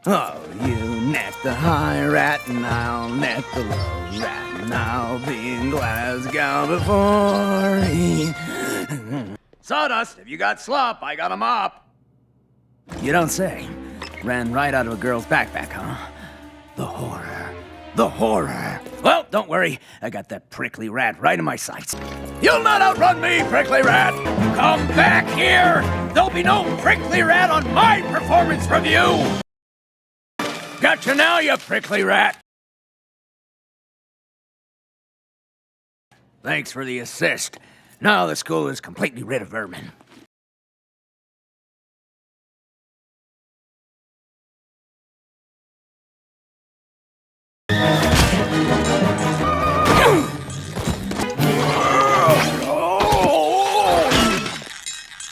Oh, you net the high rat, and I'll net the low rat, and I'll be in Glasgow before he... Sawdust, if you got slop, I got a mop. You don't say. Ran right out of a girl's backpack, huh? The horror. The horror. Well, don't worry. I got that prickly rat right in my sights. You'll not outrun me, prickly rat! Come back here! There'll be no prickly rat on my performance review! Gotcha now, you prickly rat! Thanks for the assist. Now the school is completely rid of vermin.